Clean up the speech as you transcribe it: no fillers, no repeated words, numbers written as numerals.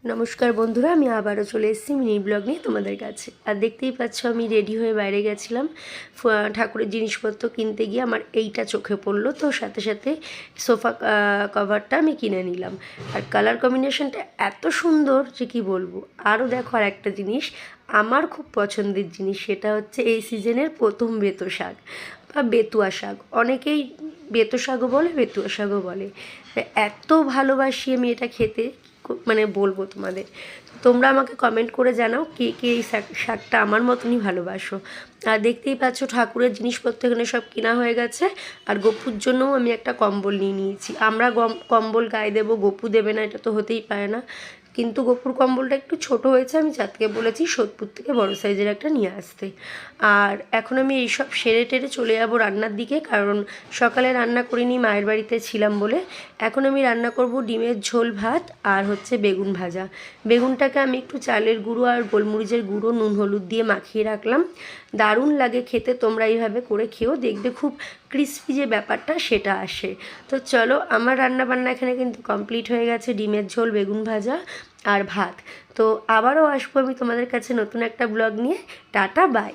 নমস্কার বন্ধুরা, আমি আবারও চলে এসেছি মিনি ব্লগ নিয়ে তোমাদের কাছে। আর দেখতেই পাচ্ছ আমি রেডি হয়ে বাইরে গেছিলাম ঠাকুরের জিনিসপত্র কিনতে গিয়ে আমার এইটা চোখে পড়লো, তো সাথে সাথে সোফা কভারটা আমি কিনে নিলাম। আর কালার কম্বিনেশনটা এত সুন্দর যে কি বলবো। আরও দেখো আর একটা জিনিস আমার খুব পছন্দের জিনিস, সেটা হচ্ছে এই সিজনের প্রথম বেতো শাক বা বেতুয়া শাক, অনেকেই বেতো শাকও বলে বেতুয়া শাকও বলে। এত ভালোবাসি আমি এটা খেতে, মানে বলবো তোমাদের। তোমরা আমাকে কমেন্ট করে জানাও কে কে এই শাকটা আমার মতনই ভালোবাসো। আর দেখতেই পাচ্ছ ঠাকুরের জিনিসপত্র এখানে সব কেনা হয়ে গেছে। আর গপুর জন্যও আমি একটা কম্বল নিয়ে নিয়েছি। আমরা কম্বল গায়ে দেবো, গপু দেবে না, এটা তো হতেই পারে না। কিন্তু গপুর কম্বলটা একটু ছোট হয়েছে, আমি চাঁদকে বলেছি সোদপুর থেকে বড় সাইজের একটা নিয়ে আসতে। আর এখন আমি এইসব সেরে টেরে চলে যাবো রান্নার দিকে, কারণ সকালে রান্না করিনি, মায়ের বাড়িতে ছিলাম বলে। এখন আমি রান্না করব ডিমের ঝোল ভাত আর হচ্ছে বেগুন ভাজা। বেগুনটাকে আমি একটু চালের গুঁড়ো আর গোলমরিচের গুঁড়ো নুন হলুদ দিয়ে মাখিয়ে রাখলাম। দারুণ লাগে খেতে, তোমরা এইভাবে করে খেয়েও দেখবে, খুব ক্রিস্পি যে ব্যাপারটা সেটা আসে। তো চলো, আমার রান্না বান্না এখানে কিন্তু কমপ্লিট হয়ে গেছে, ডিমের ঝোল, বেগুন ভাজা আর ভাত। তো আবারও আসবো আমি তোমাদের কাছে নতুন একটা ব্লগ নিয়ে। Tata, by.